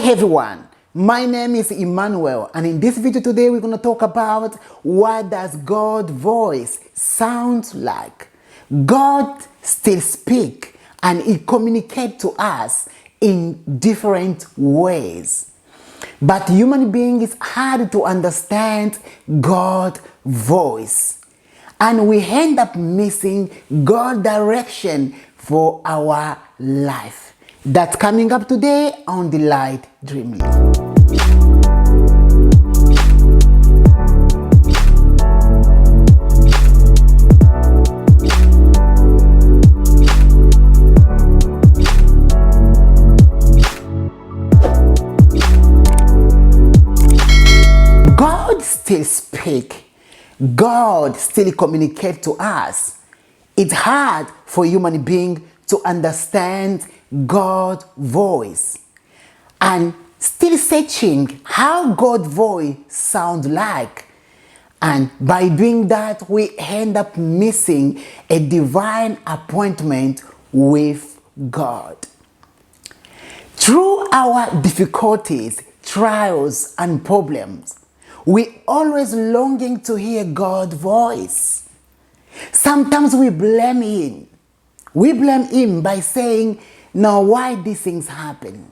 Hi everyone, my name is Emmanuel, and in this video today we're going to talk about what does God's voice sound like. God still speaks and He communicates to us in different ways. But human being is hard to understand God's voice. And we end up missing God's direction for our life. That's coming up today on Delight Dreamly. God still speaks. God still communicates to us. It's hard for human beings to understand God's voice and still searching how God's voice sounds like. And by doing that, we end up missing a divine appointment with God. Through our difficulties, trials, and problems, we always longing to hear God's voice. Sometimes we blame Him. We blame Him by saying, now why these things happen?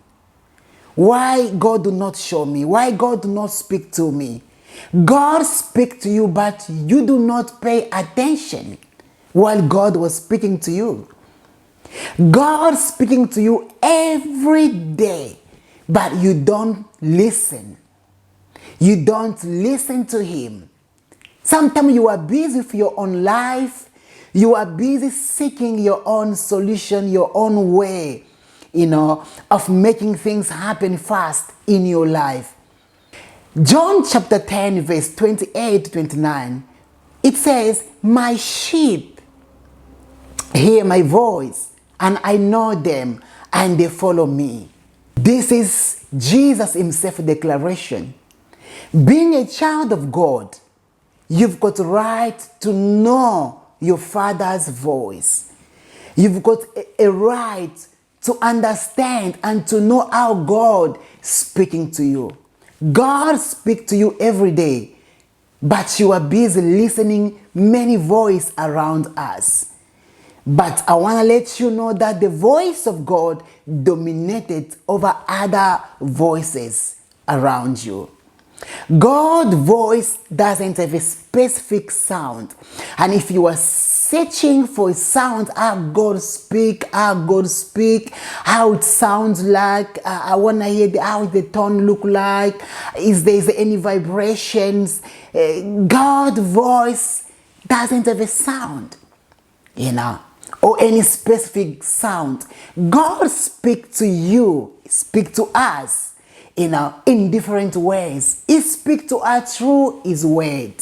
Why God do not show me? Why God do not speak to me? God speaks to you, but you do not pay attention while God was speaking to you. God speaking to you every day, but you don't listen. You don't listen to Him. Sometimes you are busy with your own life. You are busy seeking your own solution, your own way, of making things happen fast in your life. John chapter 10, verse 28 to 29, it says, "My sheep hear my voice, and I know them, and they follow me." This is Jesus Himself declaration. Being a child of God, you've got the right to know your Father's voice. You've got a right to understand and to know how God is speaking to you. God speaks to you every day, but you are busy listening many voices around us. But I want to let you know that the voice of God dominated over other voices around you. God's voice doesn't have a specific sound. And if you are searching for a sound, how God speak, how it sounds like, I want to hear how the tone look like, is there any vibrations? God's voice doesn't have a sound, or any specific sound. God speaks to you, speak to us, in different ways. He speaks to us through His word.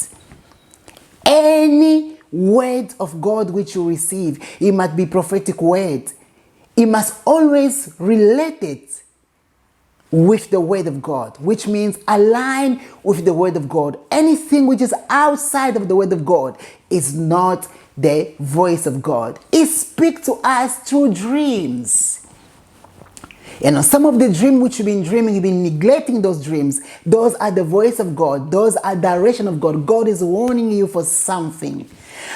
Any word of God which you receive, it must be prophetic word. It must always relate it with the word of God, which means align with the word of God. Anything which is outside of the word of God is not the voice of God. He speaks to us through dreams. Some of the dreams which you've been dreaming, you've been neglecting those dreams. Those are the voice of God. Those are direction of God. God is warning you for something.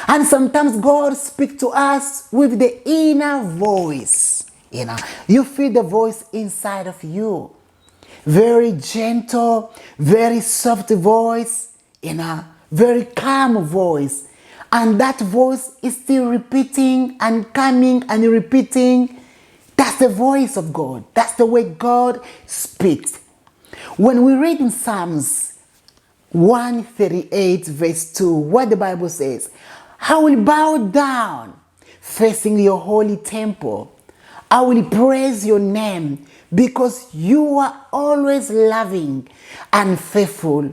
And sometimes God speaks to us with the inner voice. You feel the voice inside of you. Very gentle, very soft voice, very calm voice. And that voice is still repeating and coming and repeating. That's the voice of God. That's the way God speaks. When we read in Psalms 138 verse 2, what the Bible says, "I will bow down facing your holy temple. I will praise your name because you are always loving and faithful.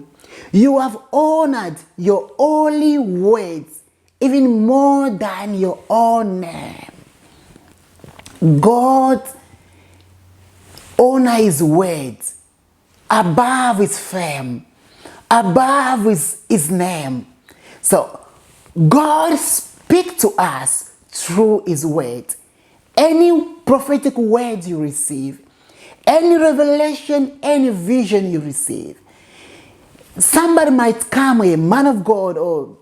You have honored your holy words even more than your own name." God honor His words above His fame, above His name. So God speaks to us through His word. Any prophetic words you receive, Any revelation, any vision you receive, somebody might come, a man of God, or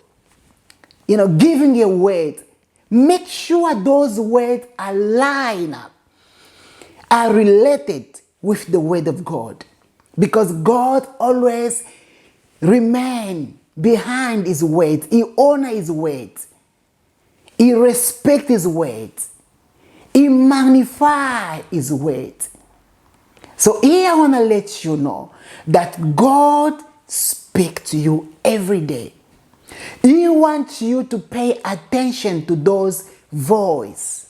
giving a word. Make sure those words are lined up, are related with the word of God. Because God always remains behind his word. He honors his word. He respects his word. He magnifies his word. So here I want to let you know that God speaks to you every day. He wants you to pay attention to those voices,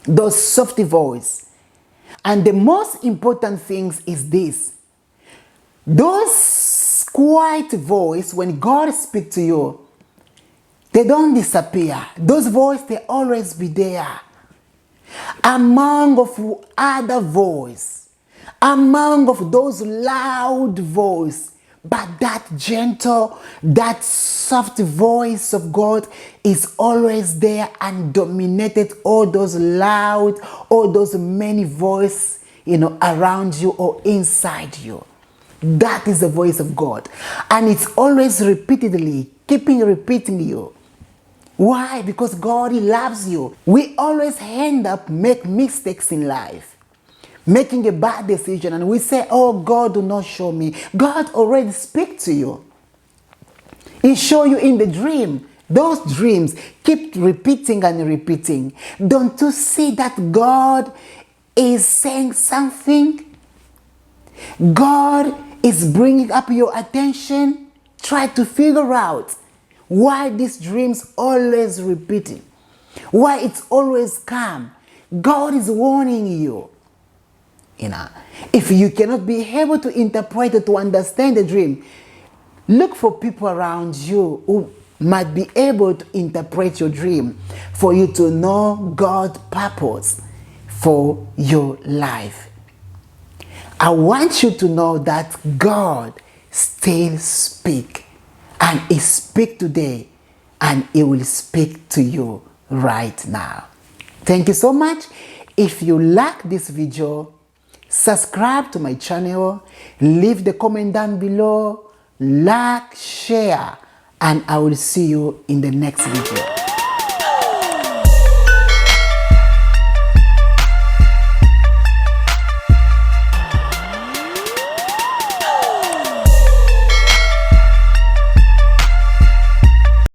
those soft voices. And the most important thing is this. Those quiet voices, when God speaks to you, they don't disappear. Those voices, they always be there. Among of other voices, among of those loud voices, but that gentle, that soft voice of God is always there and dominated all those loud, all those many voices, around you or inside you. That is the voice of God. And it's always repeatedly, keeping repeating you. Why? Because God, He loves you. We always end up make mistakes in life, making a bad decision, and we say, oh, God, do not show me. God already speaks to you. He show you in the dream. Those dreams keep repeating and repeating. Don't you see that God is saying something? God is bringing up your attention. Try to figure out why these dreams always repeating, why it's always come. God is warning you. If you cannot be able to interpret it, to understand the dream, look for people around you who might be able to interpret your dream for you to know God's purpose for your life. I want you to know that God still speaks, and He speaks today, and He will speak to you right now. Thank you so much. If you like this video, subscribe to my channel, leave the comment down below, like, share, and I will see you in the next video.